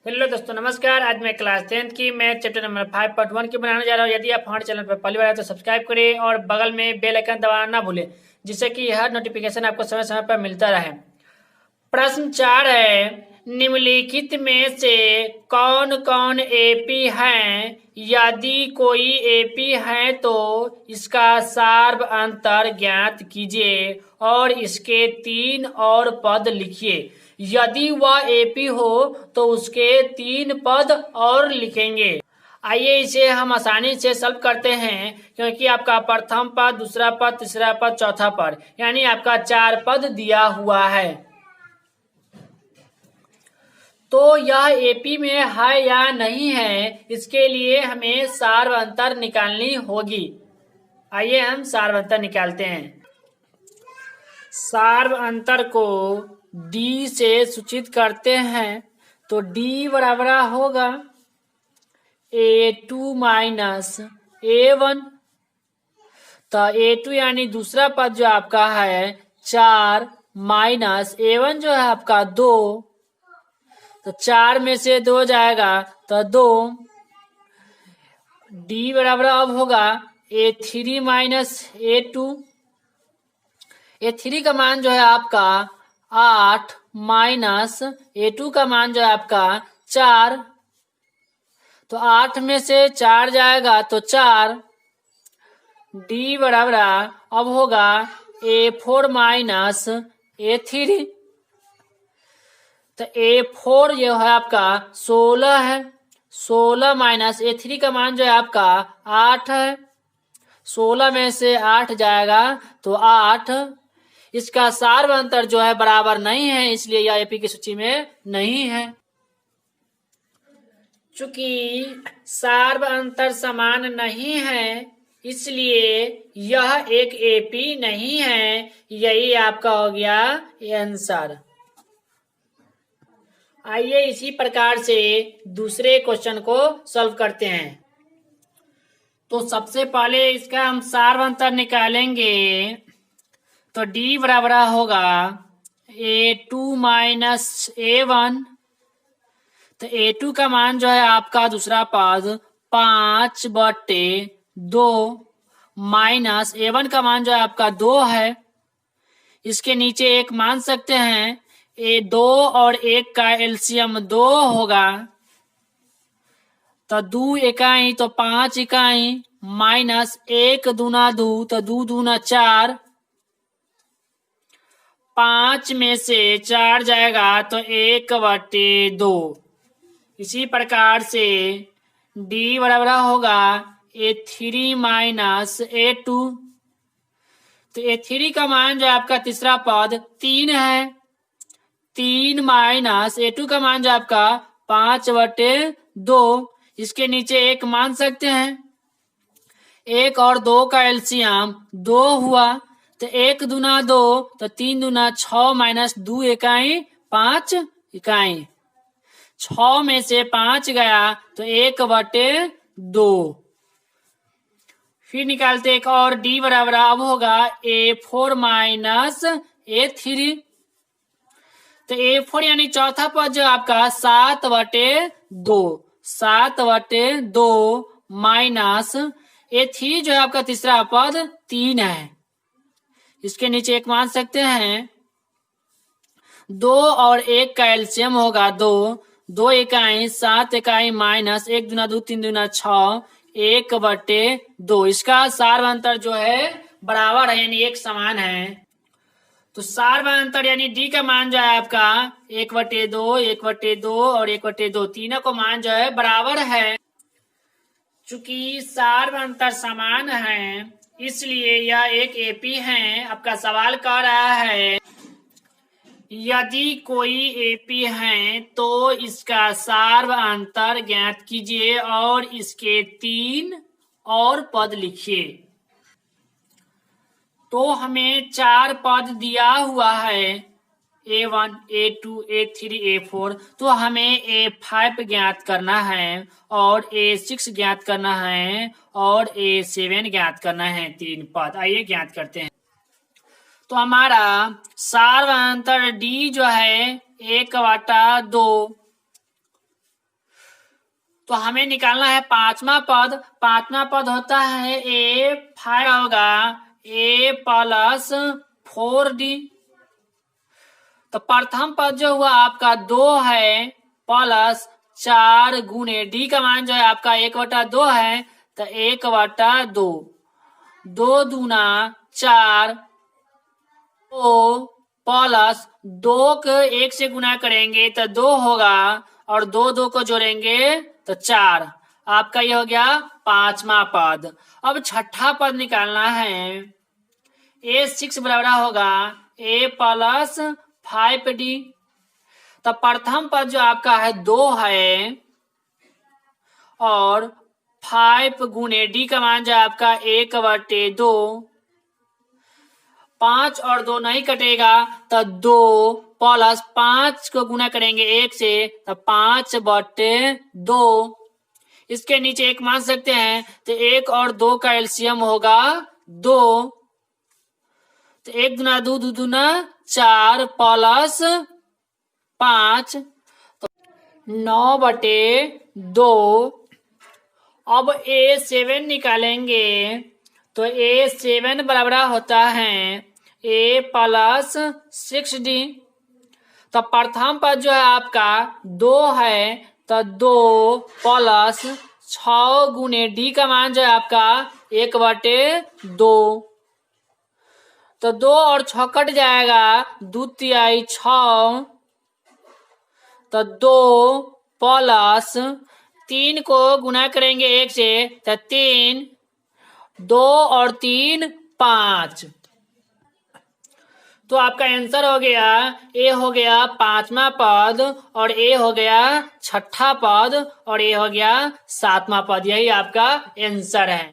Hello दोस्तों, नमस्कार। आज मैं क्लास 10th की मैथ चैप्टर नंबर 5.1 की बनाने जा रहा हूँ। यदि आप हमारे चैनल पर पहली बार आए तो सब्सक्राइब करें और बगल में बेल आइकन दबाना ना भूलें, जिससे कि हर नोटिफिकेशन आपको समय समय पर मिलता रहे। प्रश्न 4 है, निम्नलिखित में से कौन कौन एपी हैं? यदि कोई एपी है तो इसका सार्व अंतर ज्ञात कीजिए और इसके 3 और पद लिखिए। यदि वह एपी हो तो उसके 3 पद और लिखेंगे। आइए इसे हम आसानी से सॉल्व करते हैं, क्योंकि आपका प्रथम पद, दूसरा पद, तीसरा पद, चौथा पद यानी आपका 4 पद दिया हुआ है। तो यह एपी में है या नहीं है, इसके लिए हमें सार्व अंतर निकालनी होगी। आइए हम सार्व अंतर निकालते हैं। सार्व अंतर को डी से सूचित करते हैं, तो डी बराबर होगा A2 माइनस A1। तो A2 यानी दूसरा पद जो आपका है 4 माइनस A1 जो है आपका 2, तो 4 में से 2 जाएगा तो 2। डी बराबर अब होगा A3 माइनस A2। A3 का मान जो है आपका 8 माइनस A2 का मान जो है आपका 4, तो 8 में से 4 जाएगा तो 4। डी बराबर अब होगा A4 माइनस A3। तो A4 जो है आपका 16 है, 16 माइनस A3 का मान जो है आपका 8 है। 16 में से 8 जाएगा तो 8। इसका सार्व अंतर जो है बराबर नहीं है, इसलिए यह एपी की सूची में नहीं है। चूंकि सार्व अंतर समान नहीं है, इसलिए यह एक एपी नहीं है। यही आपका हो गया आंसर। आइए इसी प्रकार से दूसरे क्वेश्चन को सॉल्व करते हैं। तो सबसे पहले इसका हम सार्व अंतर निकालेंगे, तो डी बराबर होगा A2 माइनस A1। तो A2 का मान जो है आपका दूसरा पद 5/2 माइनस A1 का मान जो है आपका 2 है। इसके नीचे एक मान सकते हैं, A2 और 1 का एलसीएम 2 होगा, तो 2 इकाई तो 5 इकाई माइनस 1 दूना 2, तो 2 दूना 4। 5 में से 4 जाएगा तो 1/2। इसी प्रकार से डी बराबर होगा A3 माइनस A2। तो A3 का मान जो है आपका तीसरा पद 3 है। 3 माइनस A2 का मान जो आपका 5/2। इसके नीचे एक मान सकते हैं, 1 और 2 का एलसीएम 2 हुआ, तो 1 दूना 2, तो 3 दूना 6 माइनस 2 इकाई 5 इकाई। 6 में से 5 गया तो 1/2। फिर निकालते एक और, डी बराबर अब होगा A4 माइनस A3। तो A4 यानी चौथा पद जो आपका 7/2, 7/2 माइनस A3 जो है आपका तीसरा पद 3 है। इसके नीचे एक मान सकते हैं, 2 और 1 का एलसीएम होगा 2, 2 इकाई 7 इकाई माइनस 1 दूना 2, 3 दूना 6, 1/2। इसका सार्व अंतर जो है बराबर है, यानी एक समान है। तो सार्व अंतर यानी डी का मान जो है आपका 1/2, 1/2 और 1/2, तीनों को मान जो है बराबर है। चूंकि सार्व अंतर समान है, इसलिए यह एक एपी है। आपका सवाल कह रहा है, यदि कोई एपी है तो इसका सार्व अंतर ज्ञात कीजिए और इसके 3 और पद लिखिए। तो हमें 4 पद दिया हुआ है, A1, A2, A3, A4। तो हमें A5 ज्ञात करना है और A6 ज्ञात करना है और A7 ज्ञात करना है। 3 पद आइए ज्ञात करते हैं। तो हमारा सार्व अंतर डी जो है 1/2 तो हमें निकालना है पांचवा पद। पांचवा पद होता है A5 होगा A प्लस 4D। तो प्रथम पद जो हुआ आपका 2 है प्लस 4 गुणे D का मान जो है आपका 1/2 है, तो 1/2, 2 दूना 4, 2 प्लस 2 को 1 से गुना करेंगे तो 2 होगा, और 2 को जोड़ेंगे तो 4। आपका ये हो गया पांचवा पद। अब छठा पद निकालना है। A6 बराबर होगा A प्लस 5D। तो प्रथम पद जो आपका है 2 है, और 5 गुणे D का मान जो आपका 1/2, 5 और 2 नहीं कटेगा तो 2 प्लस 5 को गुना करेंगे 1 से तो 5/2। इसके नीचे 1 मान सकते हैं, तो 1 और 2 का एलसीएम होगा 2। तो 1 दूना 2, 2 दूना 4 प्लस 5, तो 9/2। अब A7 निकालेंगे। तो A7 बराबर होता है A प्लस 6D। तो प्रथम पद जो है आपका 2 है, तो 2 प्लस 6 गुणे D का मान जो है आपका 1/2। तो 2 और 6 कट जाएगा, 2 तिहाई 6, तो 2 प्लस 3 को गुना करेंगे 1 से तो 3, 2 और 3 5। तो आपका आंसर हो गया ए हो गया पांचवा पद, और ए हो गया छठा पद, और ए हो गया सातवां पद। यही आपका आंसर है।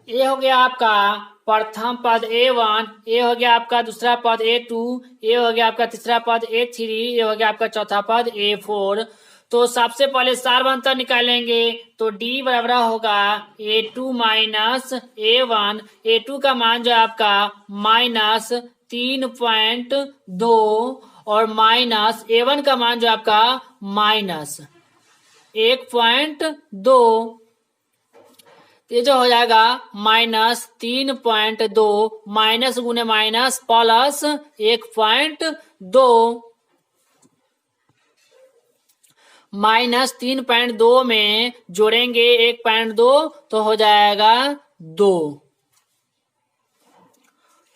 ए हो गया आपका प्रथम पद A1, ए हो गया आपका दूसरा पद A2, ए हो गया आपका तीसरा पद A3, ए हो गया आपका चौथा पद A4। तो सबसे पहले सार्वंतर निकालेंगे। तो D बराबर होगा A2 माइनस A1। A2 का मान जो आपका माइनस 3.2, और माइनस A1 का मान जो आपका माइनस 1.2। ये जो हो जाएगा माइनस 3.2 माइनस गुने माइनस प्लस 1.2, माइनस 3.2 में जोड़ेंगे 1.2 तो हो जाएगा 2।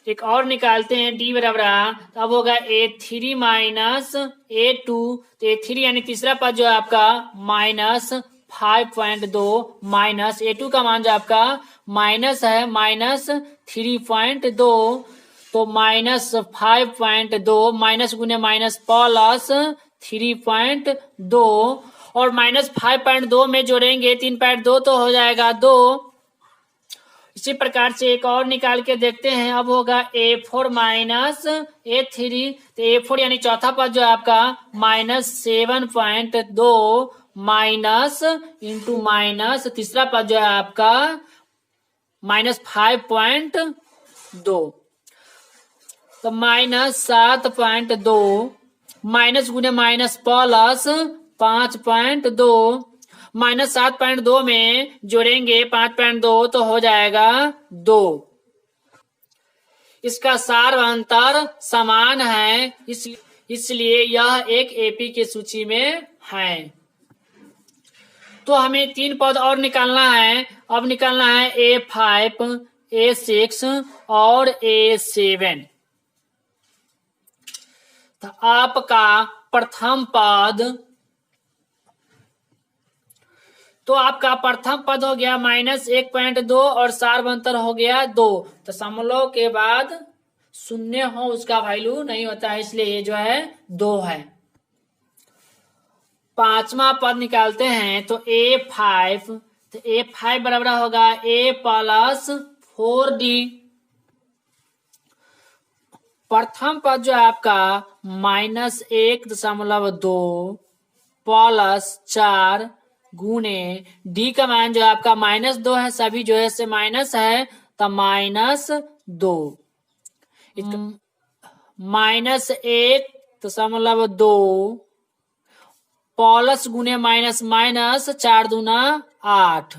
एक और निकालते हैं D बराबर, अब होगा A3 माइनस A2। तो A3 यानी तीसरा पद जो है आपका माइनस 5.2, माइनस A2 का मान जो आपका माइनस है माइनस 3.2। तो माइनस 5.2 माइनस गुने माइनस प्लस 3.2, और माइनस 5.2 में जोड़ेंगे 3.2 तो हो जाएगा 2। इसी प्रकार से एक और निकाल के देखते हैं। अब होगा A4 माइनस A3। तो A4 यानी चौथा पद जो है आपका माइनस 7.2 माइनस इंटू माइनस तीसरा पद जो है आपका माइनस 5.2, तो माइनस 7.2 माइनस गुने माइनस प्लस 5.2, माइनस 7.2 में जोड़ेंगे 5.2 तो हो जाएगा 2। इसका सार्वंतर समान है, इसलिए यह एक एपी की सूची में है। तो हमें 3 पद और निकालना है। अब निकालना है A5, A6 और A7। तो आपका प्रथम पद, तो आपका प्रथम पद हो गया माइनस 1.2 और सार्वंतर हो गया 2। तो समूलों के बाद शून्य हो उसका वैल्यू नहीं होता है, इसलिए ये जो है 2 है। पांचवा पद निकालते हैं। तो A5, तो A5 बराबर होगा A प्लस 4D। प्रथम पद जो है आपका माइनस 1.2 प्लस 4 गुणे D का मान जो है आपका माइनस 2 है, सभी जो है से माइनस है तो माइनस 2, माइनस 1.2 प्लस गुने माइनस माइनस 4 दूना 8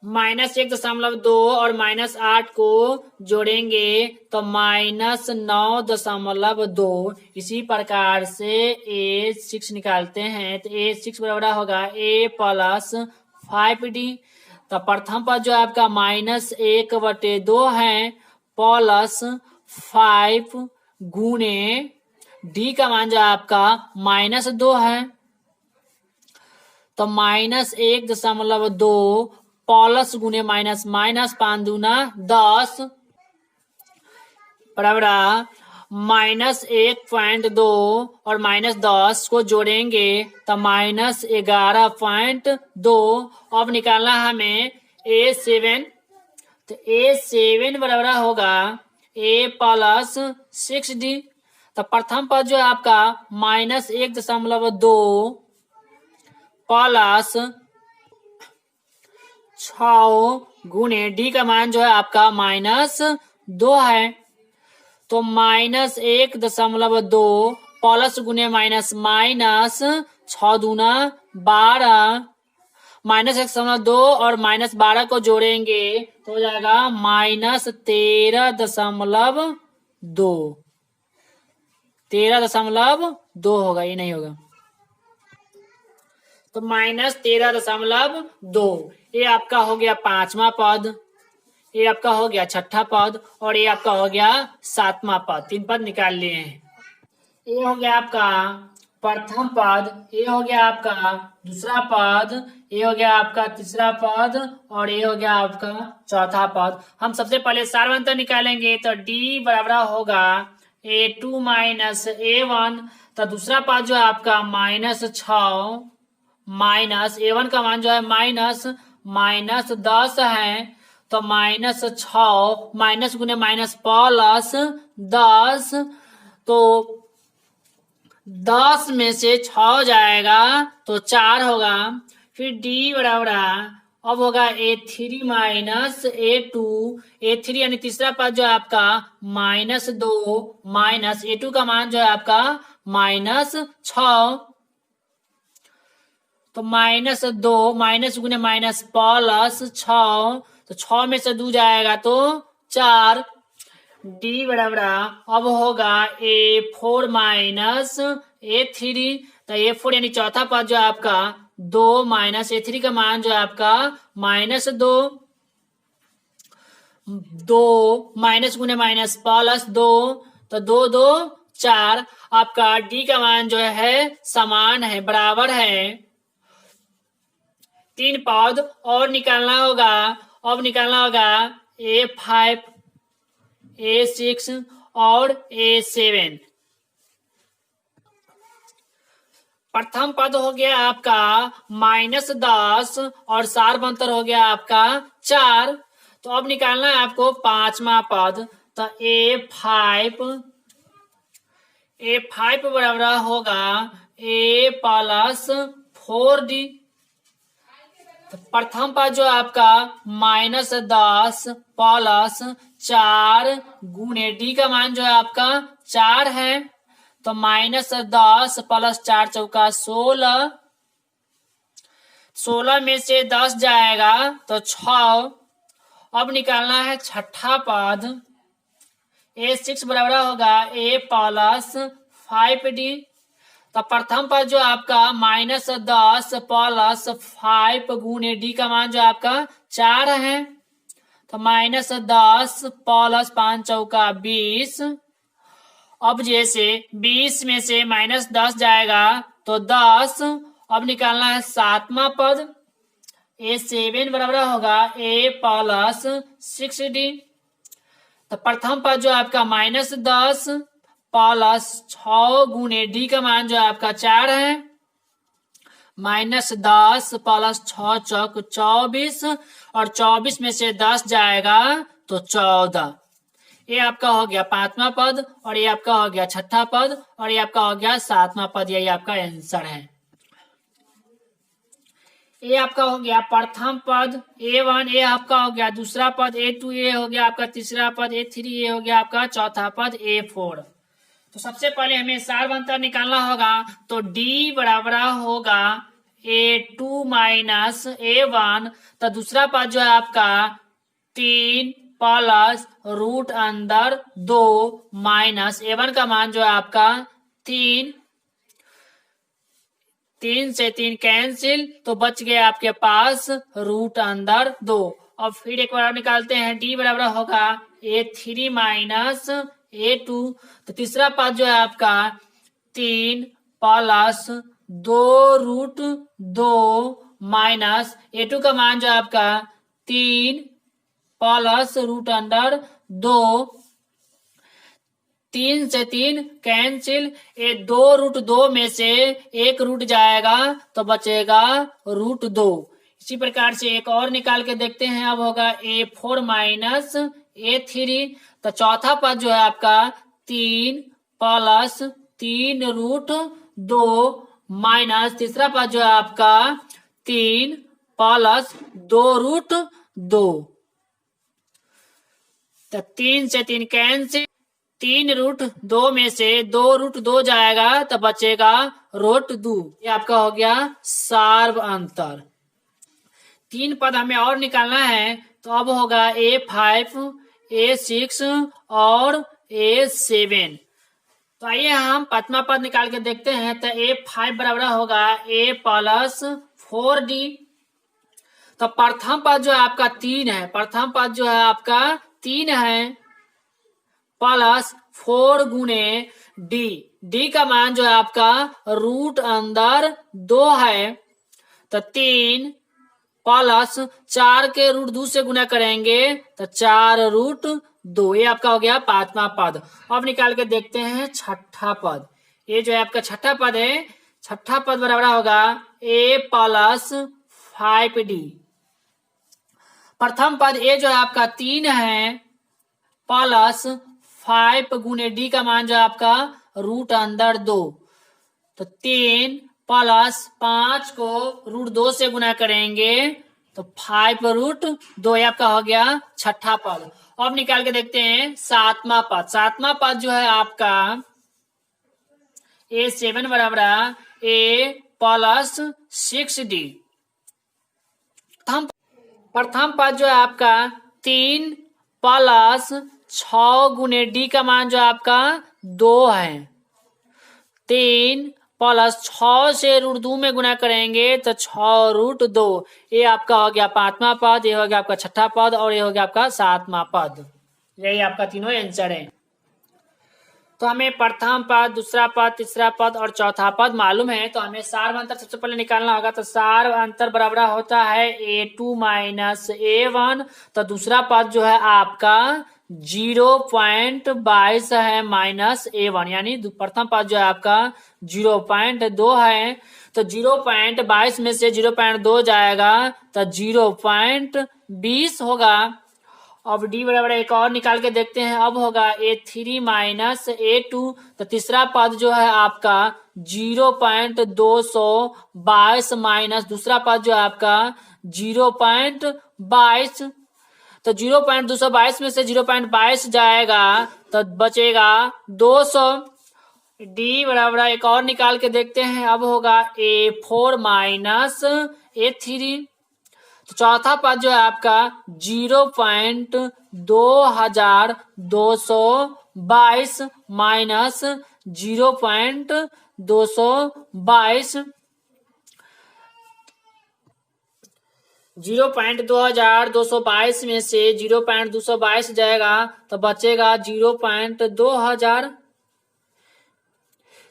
-1.2 और -8 को जोड़ेंगे तो -9.2। इसी प्रकार से A6 निकालते हैं तो A6 बराबर होगा A प्लस 5D। तो प्रथम पद जो आपका -1/2 है प्लस 5 गुने D का मान जो आपका -2 है तो -1.2 प्लस गुने माइनस माइनस 5 दूना 10 बराबर -1.2 और -10 को जोड़ेंगे तो -11.2। अब निकालना हमें A7 तो A7 बराबर होगा A प्लस 6D। तो प्रथम पद जो है आपका -1.2 प्लस 6 गुने D का मान जो है आपका -2 है तो -1.2 प्लस गुने माइनस माइनस 6 दूना 12 -1.2 और -12 को जोड़ेंगे तो हो जाएगा -13.2 13.2 होगा, ये नहीं होगा तो -13.2। ये आपका हो गया पांचवा पद, ये आपका हो गया छठा पद और ये आपका हो गया सातवां पद। 3 पद निकाल लिए हैं। ये हो गया आपका प्रथम पद, ये हो गया आपका दूसरा पद, ये हो गया आपका तीसरा पद और ये हो गया आपका चौथा पद। हम सबसे पहले सार अंतर निकालेंगे तो D बराबर होगा A2 माइनस A1। तो दूसरा पद जो है आपका -6 माइनस A1 का मान जो है -10 है तो -6 माइनस गुने माइनस प्लस 10 तो 10 में से 6 जाएगा तो 4 होगा। फिर D बराबर अब होगा A3 माइनस A2। A3 यानी तीसरा पद जो है आपका -2 माइनस A2 का मान जो है आपका -6 तो -2 माइनस गुने माइनस प्लस 6 तो 6 में से 2 जाएगा तो 4। D बराबर अब होगा A4 माइनस A3। तो A4 यानी चौथा पद जो है आपका 2 माइनस A3 का मान जो है आपका -2 2 माइनस गुने माइनस प्लस 2 तो 2 2 4। आपका D का मान जो है समान है, बराबर है। 3 पद और निकालना होगा। अब निकालना होगा A5 A6 और A7। प्रथम पद हो गया आपका -10 और सार अंतर हो गया आपका 4। तो अब निकालना है आपको पांचवा पद तो A5 बराबर होगा A प्लस 4D। तो प्रथम पद जो आपका -10 प्लस 4 गुणे D का मान जो है आपका 4 है तो -10 प्लस 4 चौका 16 16 में से 10 जाएगा तो 6। अब निकालना है छठा पद A6 बराबर होगा A प्लस 5D। तो प्रथम पद जो आपका -10 प्लस 5 गुणे D का मान जो आपका 4 है तो -10 प्लस 5 चौका 20। अब जैसे 20 में से -10 जाएगा तो 10। अब निकालना है सातवां पद A7 बराबर होगा A प्लस 6D। तो प्रथम पद जो आपका -10 प्लस 6 गुणे D का मान जो आपका 4 है -10 प्लस 6 चौक 24 और 24 में से 10 जाएगा तो 14। ये आपका हो गया पांचवा पद और ये आपका हो गया छठा पद और ये आपका हो गया सातवां पद। यही आपका आंसर है। ये आपका हो गया प्रथम पद A1, ये आपका हो गया दूसरा पद A2, ये हो गया आपका तीसरा पद A3, ये हो गया आपका चौथा पद A4। तो सबसे पहले हमें सार अंतर निकालना होगा, तो डी बराबर होगा A2 माइनस A1। तो दूसरा पद जो है आपका 3 प्लस रूट अंदर 2 माइनस A1 का मान जो है आपका 3, 3 से 3 कैंसिल, तो बच गया आपके पास रूट अंदर 2। और फिर एक बार निकालते हैं, डी बराबर होगा A3 माइनस A2। तो तीसरा पद जो है आपका 3 प्लस 2 रूट 2 माइनस A2 का मान जो है आपका 3 प्लस रूट अंडर 2, 3 से 3 कैंसिल, ये 2 रूट 2 में से एक रूट जाएगा तो बचेगा रूट 2। इसी प्रकार से एक और निकाल के देखते हैं, अब होगा A4 माइनस A3। तो चौथा पद जो है आपका 3 प्लस 3 रूट 2 माइनस तीसरा पद जो है आपका 3 प्लस 2 रूट 2। तो 3 से 3 कैंसिल, 3 रूट 2 में से 2 रूट 2 जाएगा तो बचेगा रूट 2। ये आपका हो गया सार्व अंतर। 3 पद हमें और निकालना है, तो अब होगा A5, A6 और A7। तो आइए हम पांचवा पद निकाल के देखते हैं। तो A5 बराबर होगा A प्लस 4D। तो प्रथम पद जो है आपका 3 है, प्रथम पद जो है आपका 3 है, प्लस 4 गुने डी, डी का मान जो है आपका रूट अंदर 2 है। तो 3 प्लस 4 के रूट 2 से गुना करेंगे तो 4 रूट 2। ये आपका हो गया पांचवा पद। अब निकाल के देखते हैं छठा पद। ये जो है आपका छठा पद है, छठा पद बराबर होगा A प्लस 5D। प्रथम पद ए जो है आपका 3 है, प्लस 5 गुने डी का मान जो है आपका रूट अंदर 2। तो 3 प्लस 5 को रूट 2 से गुना करेंगे तो 5 रूट 2। ये आपका हो गया छठा पद। अब निकाल के देखते हैं सातवां पद। सातवां पद जो है आपका A7 बराबर A प्लस 6D। प्रथम पद जो है आपका 3 प्लस 6 गुने डी का मान जो आपका 2 है। 3 प्लस 6 से रूट 2 में गुना करेंगे तो 6 रूट 2। ये आपका हो गया पांचवा पद, ये हो गया आपका छठा पद और ये हो गया आपका सातवां पद। यही आपका तीनों आंसर है। तो हमें प्रथम पद, दूसरा पद, तीसरा पद और चौथा पद मालूम है। तो हमें सार अंतर सबसे पहले निकालना होगा। तो सार अंतर बराबर होता है A2 माइनस A1। तो दूसरा पद जो है आपका 0.22 है माइनस A1, यानी प्रथम पद जो है आपका 0.2 है। तो 0.22 में से 0.2 जाएगा तो 0.20 होगा। अब डी बराबर एक और निकाल के देखते हैं। अब होगा A3 माइनस A2। तो तीसरा पद जो है आपका 0.222 माइनस दूसरा पद जो है आपका 0.22। तो 0.222 में से 0.22 जाएगा तो बचेगा 200। डी बराबर एक और निकाल के देखते हैं। अब होगा A4 माइनस A3। तो चौथा पद जो है आपका 0.2222 माइनस 0.222। 0.2222 में से 0.222 जाएगा तो बचेगा 0.2000।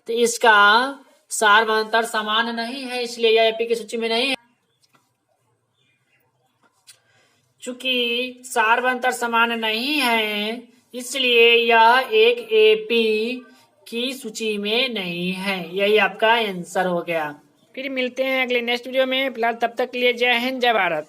तो इसका सार अंतर समान नहीं है, इसलिए यह एपी की सूची में नहीं है। चूंकि सार अंतर समान नहीं है इसलिए यह एक एपी की सूची में नहीं है। यही आपका आंसर हो गया। फिर मिलते हैं अगले नेक्स्ट वीडियो में। फिलहाल तब तक के लिए जय हिंद, जय भारत।